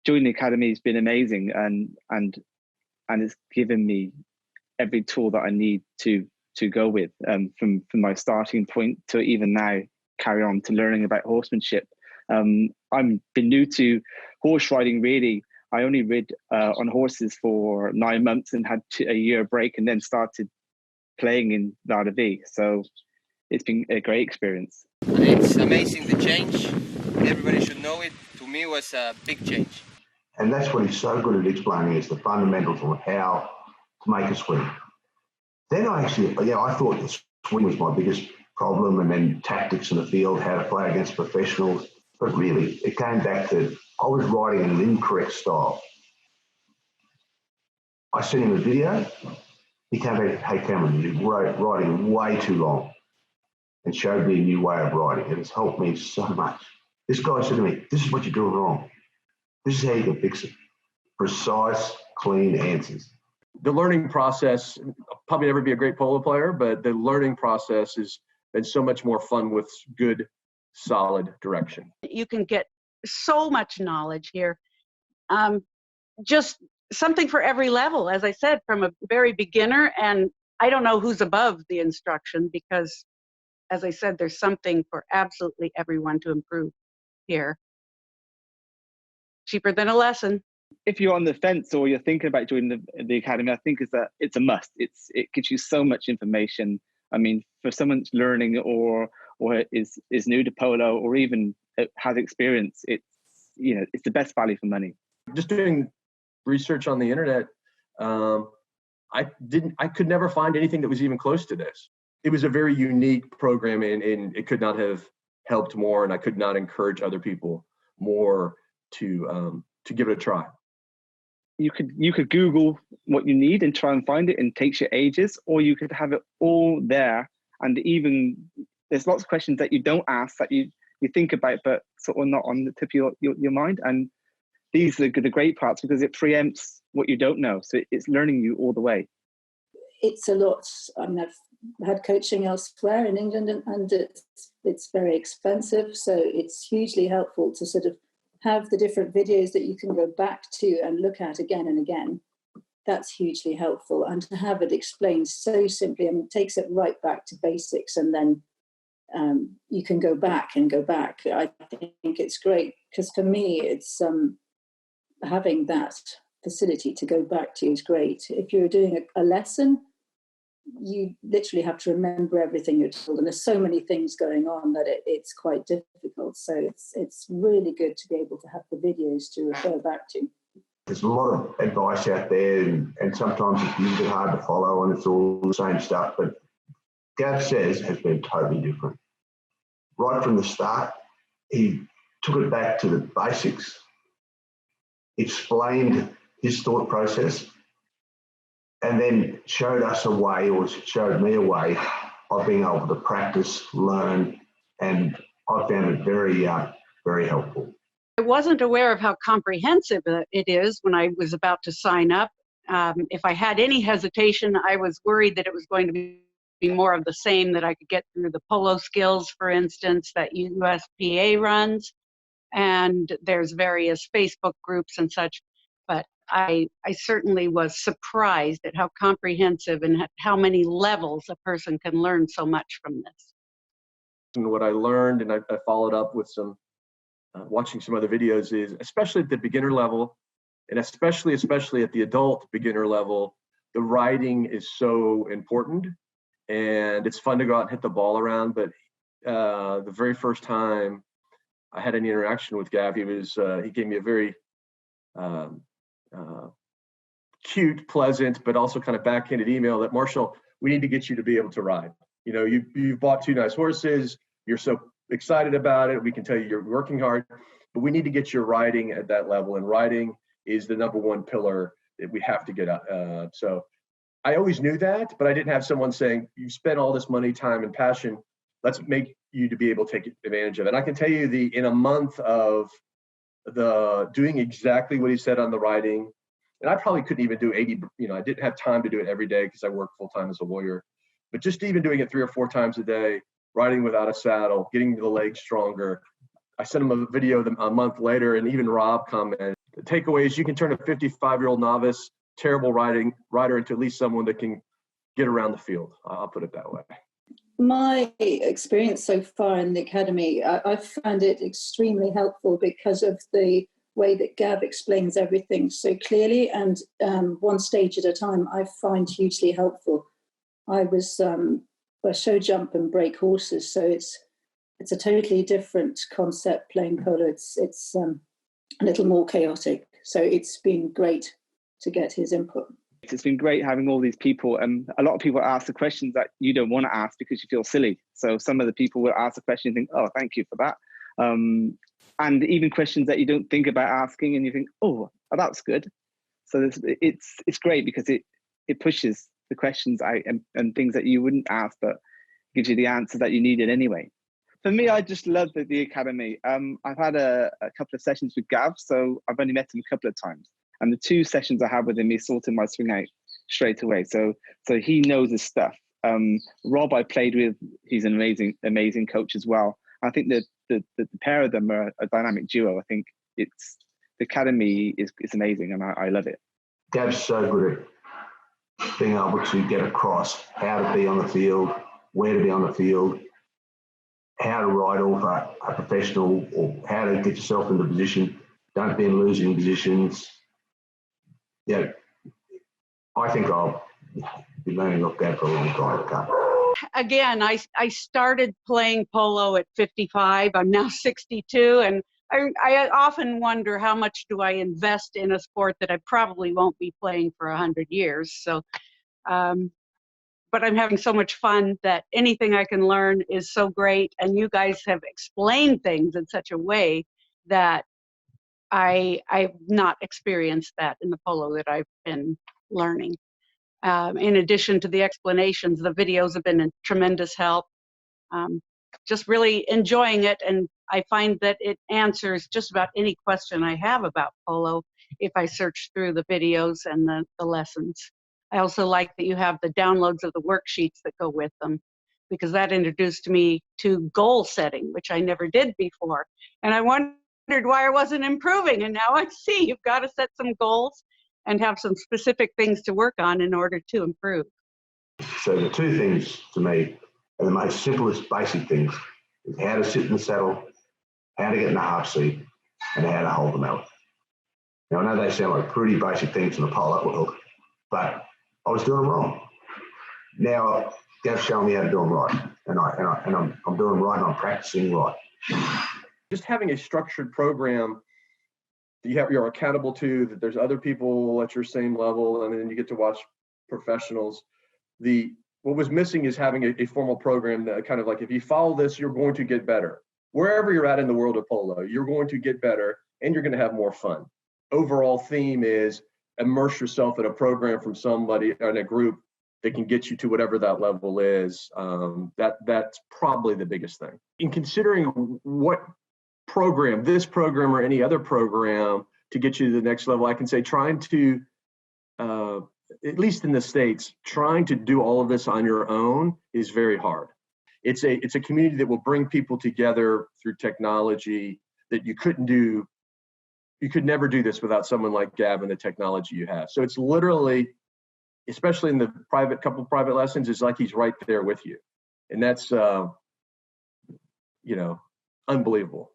joining the academy has been amazing, and it's given me every tool that I need to go with, from my starting point to even now carry on to learning about horsemanship. I'm been new to horse riding really. I only rid on horses for 9 months and had a year break, and then started playing in Lardaví. So it's been a great experience. It's amazing, the change. Everybody should know it. To me, it was a big change. And that's what he's so good at explaining, is the fundamentals of how to make a swing. Then I thought the swing was my biggest problem, and then tactics in the field, how to play against professionals. But really, it came back to I was riding in an incorrect style. I sent him a video. He came back, hey Cameron, you're riding way too long, and showed me a new way of riding. It has helped me so much. This guy said to me, this is what you're doing wrong. This is how you can fix it. Precise, clean answers. The learning process, I'll probably never be a great polo player, but the learning process has been so much more fun with good, solid direction. You can get so much knowledge here. Just something for every level, as I said, from a very beginner, and I don't know who's above the instruction, because, as I said, there's something for absolutely everyone to improve here. Cheaper than a lesson. If you're on the fence or you're thinking about joining the academy, I think it's a must. It gives you so much information. I mean, for someone that's learning or is new to polo, or even has experience, it's the best value for money. Just doing research on the internet, I could never find anything that was even close to this. It was a very unique program, and it could not have helped more, and I could not encourage other people more to give it a try. You could Google what you need and try and find it, and it takes you ages, or you could have it all there. And even there's lots of questions that you don't ask, that you think about, but sort of not on the tip of your mind. And these are the great parts, because it preempts what you don't know. So it's learning you all the way. It's a lot. I mean, I've had coaching elsewhere in England, and it's very expensive. So it's hugely helpful to sort of have the different videos that you can go back to and look at again and again. That's hugely helpful. And to have it explained so simply, I mean, it takes it right back to basics, and then you can go back and go back. I think it's great, because for me, it's having that facility to go back to is great. If you're doing a lesson, you literally have to remember everything you're told, and there's so many things going on that it's quite difficult. So it's really good to be able to have the videos to refer back to. There's a lot of advice out there, and sometimes it's a little bit hard to follow, and it's all the same stuff. But GavSays has been totally different. Right from the start, he took it back to the basics, explained his thought process, and then showed us a way, or showed me a way of being able to practice, learn, and I found it very, very helpful. I wasn't aware of how comprehensive it is when I was about to sign up. If I had any hesitation, I was worried that it was going to be more of the same that I could get through the polo skills, for instance, that USPA runs. And there's various Facebook groups and such. But I certainly was surprised at how comprehensive and how many levels a person can learn so much from this. And what I learned, and I followed up with some watching some other videos, is especially at the beginner level, and especially at the adult beginner level, the riding is so important, and it's fun to go out and hit the ball around. But the very first time I had any interaction with Gav, he gave me a very cute, pleasant, but also kind of backhanded email that, Marshall, we need to get you to be able to ride. You know, you've bought 2 nice horses. You're so excited about it. We can tell you you're working hard, but we need to get your riding at that level. And riding is the #1 pillar that we have to get up. So I always knew that, but I didn't have someone saying, you spent all this money, time, and passion. Let's make you to be able to take advantage of it. And I can tell you in a month of doing exactly what he said on the riding, and I probably couldn't even do 80, I didn't have time to do it every day because I work full time as a lawyer, but just even doing it 3 or 4 times a day, riding without a saddle, getting the legs stronger. I sent him a video a month later, and even Rob commented, The takeaway is you can turn a 55-year-old novice, terrible rider into at least someone that can get around the field. I'll put it that way. My experience so far in the academy, I've found it extremely helpful because of the way that Gav explains everything so clearly and one stage at a time. I find hugely helpful. I show jump and break horses, so it's a totally different concept playing polo. It's a little more chaotic, so it's been great to get his input. It's been great having all these people, and a lot of people ask the questions that you don't want to ask because you feel silly. So some of the people will ask the question and think, oh, thank you for that. And even questions that you don't think about asking and you think, oh, that's good. So it's great because it pushes the questions out and things that you wouldn't ask, but gives you the answers that you needed anyway. For me, I just love the academy. I've had a couple of sessions with Gav, so I've only met him a couple of times. And the 2 sessions I had with him, he sorted my swing out straight away. So he knows his stuff. Rob, I played with, he's an amazing coach as well. I think that the pair of them are a dynamic duo. I think the academy is amazing, and I love it. Gav's so good at being able to get across how to be on the field, where to be on the field, how to ride off a professional, or how to get yourself into position. Don't be in losing positions. I think I'll be learning off Gav for a long time. Again, I started playing polo at 55. I'm now 62, and I often wonder how much do I invest in a sport that I probably won't be playing for 100 years. So, but I'm having so much fun that anything I can learn is so great. And you guys have explained things in such a way that I've not experienced that in the polo that I've been learning. In addition to the explanations, the videos have been a tremendous help. Just really enjoying it, and I find that it answers just about any question I have about polo if I search through the videos and the lessons. I also like that you have the downloads of the worksheets that go with them, because that introduced me to goal setting, which I never did before. And I wondered why I wasn't improving, and now I see you've got to set some goals and have some specific things to work on in order to improve. So the 2 things to me are the most simplest basic things: is how to sit in the saddle, how to get in the half seat, and how to hold the mallet. Now, I know they sound like pretty basic things in the polo world, but I was doing them wrong. Now Gav's showing me how to do them right, and I'm doing them right, and I'm practicing right. Just having a structured program that you're accountable to, that there's other people at your same level, and then you get to watch professionals. What was missing is having a formal program that kind of like, if you follow this, you're going to get better. Wherever you're at in the world of polo, you're going to get better and you're going to have more fun. Overall theme is immerse yourself in a program from somebody in a group that can get you to whatever that level is. That's probably the biggest thing. In considering what program, this program or any other program to get you to the next level, I can say trying to, at least in the States, trying to do all of this on your own is very hard. It's a community that will bring people together through technology that you couldn't do. You could never do this without someone like Gav and the technology you have. So it's literally, especially in the couple private lessons, it's like he's right there with you. And that's, unbelievable.